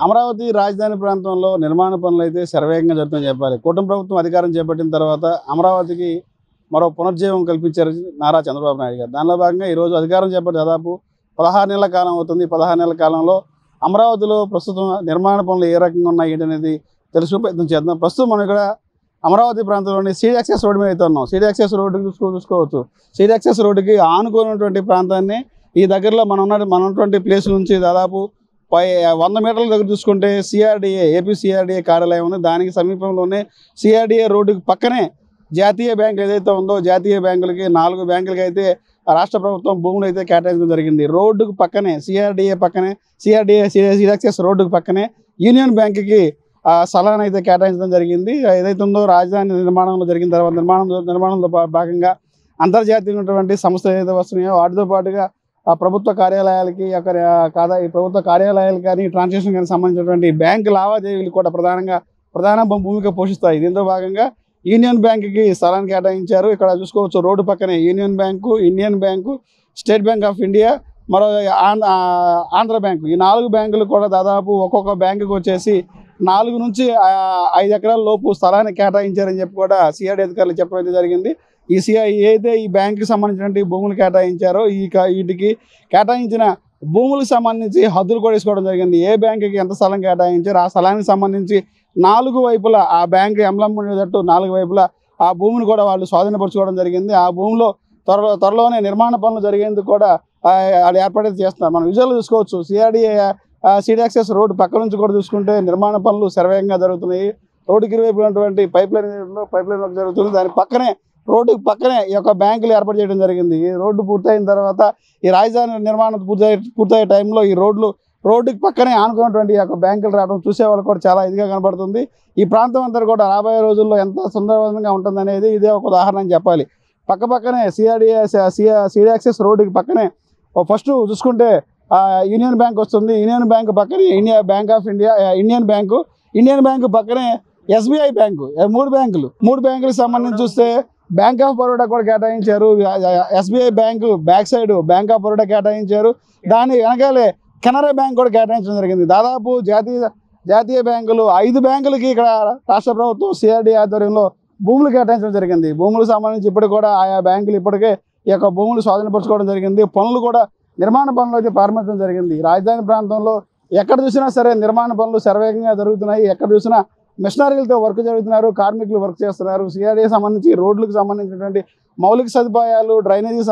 అమరావతి రాజధాని ప్రాంతంలో నిర్మాణ పనులు అయితే శరవేగంగా జరుగుతుందని చెప్పాలి. కూటమి ప్రభుత్వం అధికారం చేపట్టిన తర్వాత అమరావతికి మరో పునర్జీవం కల్పించారు నారా చంద్రబాబు నాయుడు గారు. దానిలో భాగంగా ఈరోజు అధికారం చేపట్టి దాదాపు 16 నెలల కాలం అవుతుంది. 16 నెలల కాలంలో అమరావతిలో ప్రస్తుతం నిర్మాణ పనులు ఏ రకంగా ఉన్నాయి ఏంటనేది తెలుసుకునే ప్రయత్నం చేద్దాం. ప్రస్తుతం మనం ఇక్కడ అమరావతి ప్రాంతంలోని సీడ్ యాక్సెస్ రోడ్డు మీద అయితే ఉన్నాం. సీడ్ యాక్సెస్ రోడ్డుకి చూసుకోవచ్చు. సీడ్ యాక్సెస్ రోడ్డుకి ఆనుకున్నటువంటి ప్రాంతాన్ని ఈ దగ్గరలో మనం ఉన్నటువంటి ప్లేస్ నుంచి దాదాపు 100 మీటర్ల దగ్గర చూసుకుంటే ఏపీ సిఆర్డీఏ కార్యాలయం ఉంది. దానికి సమీపంలోనే సిఆర్డీఏ రోడ్డుకి పక్కనే జాతీయ బ్యాంక్ ఏదైతే ఉందో జాతీయ బ్యాంకులకి 4 బ్యాంకులకి అయితే రాష్ట్ర ప్రభుత్వం భూములు అయితే కేటాయించడం జరిగింది. రోడ్డుకు పక్కనే సిఆర్డీఏ పక్కనే సీడ్ యాక్సెస్ రోడ్డుకు పక్కనే యూనియన్ బ్యాంకుకి స్థలాన్ని అయితే కేటాయించడం జరిగింది. ఏదైతే ఉందో రాజధాని నిర్మాణంలో జరిగిన తర్వాత నిర్మాణంలో భాగంగా అంతర్జాతీయమైనటువంటి సంస్థలు ఏదైతే వస్తున్నాయో వాటితో పాటుగా ప్రభుత్వ కార్యాలయాలకి ఈ ప్రభుత్వ కార్యాలయాలు కానీ ట్రాన్సాక్షన్ కానీ సంబంధించినటువంటి బ్యాంకు లావాదేవీలు కూడా ప్రధాన భూమిక పోషిస్తాయి. దీంతో భాగంగా యూనియన్ బ్యాంకుకి స్థలాన్ని కేటాయించారు. ఇక్కడ చూసుకోవచ్చు రోడ్డు పక్కనే union bank, Indian bank, state bank of India, మరో ఆంధ్ర బ్యాంకు, ఈ 4 బ్యాంకులు కూడా దాదాపు ఒక్కొక్క బ్యాంకుకి వచ్చేసి 4 నుంచి 5 ఎకరాల లోపు స్థలాన్ని కేటాయించారని చెప్పి కూడా సిఆర్డీ అధికారులు చెప్పడం జరిగింది. ఏదైతే ఈ బ్యాంకుకి సంబంధించినటువంటి భూములు కేటాయించారో వీటికి కేటాయించిన భూములకు సంబంధించి హద్దులు కూడా వేసుకోవడం జరిగింది. ఏ బ్యాంకుకి ఎంత స్థలం కేటాయించారో ఆ స్థలానికి సంబంధించి 4 వైపులా ఆ బ్యాంకు ఎంబ్లం ఉండేటట్టు 4 వైపులా ఆ భూమిని కూడా వాళ్ళు స్వాధీనపరచుకోవడం జరిగింది. ఆ భూమిలో త్వరలోనే నిర్మాణ పనులు జరిగేందుకు కూడా అది ఏర్పాటు చేస్తున్నారు. మనం విజువల్ చూసుకోవచ్చు. సీడ్ యాక్సెస్ రోడ్డు పక్క నుంచి కూడా చూసుకుంటే నిర్మాణ పనులు శరవేగంగా జరుగుతున్నాయి. రోడ్డుకి ఇరువైపు ఉన్నటువంటి పైప్ లైన్ వర్క్ జరుగుతుంది. దాని పక్కనే రోడ్డుకి పక్కనే ఈ యొక్క బ్యాంకులు ఏర్పాటు చేయడం జరిగింది. ఈ రోడ్డు పూర్తయిన తర్వాత ఈ రాజధాని నిర్మాణం పూర్తయ్యే టైంలో ఈ రోడ్డుకి పక్కనే ఆనుకున్నటువంటి ఈ యొక్క బ్యాంకులు రావడం చూసే వాళ్ళు కూడా చాలా ఇదిగా కనబడుతుంది. ఈ ప్రాంతం అంతా కూడా రాబోయే రోజుల్లో ఎంత సుందరవంతంగా ఉంటుందనేది ఇదే ఒక ఉదాహరణ అని చెప్పాలి. పక్కనే సీడ్ యాక్సెస్ రోడ్డుకి పక్కనే ఫస్ట్ చూసుకుంటే యూనియన్ బ్యాంక్ వస్తుంది. యూనియన్ బ్యాంక్ పక్కనే bank of India, Indian bank పక్కనే ఎస్బీఐ బ్యాంకు. 3 బ్యాంకులకు సంబంధించి చూస్తే బ్యాంక్ ఆఫ్ బరోడా కూడా కేటాయించారు. SBI bank back side bank of Baroda కేటాయించారు. దాని వెనకాలే కెనరా బ్యాంక్ కూడా కేటాయించడం జరిగింది. దాదాపు జాతీయ బ్యాంకులు 5 బ్యాంకులకి ఇక్కడ రాష్ట్ర ప్రభుత్వం సిఆర్డీ ఆధ్వర్యంలో భూములు కేటాయించడం జరిగింది. భూములకు సంబంధించి ఇప్పుడు కూడా ఆయా బ్యాంకులు ఇప్పటికే ఈ యొక్క భూములు స్వాధీనపరచుకోవడం జరిగింది. నిర్మాణ పనులు అయితే ప్రారంభించడం జరిగింది. రాజధాని ప్రాంతంలో ఎక్కడ చూసినా సరే నిర్మాణ పనులు శరవేగంగా జరుగుతున్నాయి. ఎక్కడ చూసినా మిషనరీలతో వర్క్ జరుగుతున్నారు, కార్మికులు వర్క్ చేస్తున్నారు. సిఆర్డీ సంబంధించి రోడ్లకు సంబంధించినటువంటి మౌలిక సదుపాయాలు, డ్రైనేజీ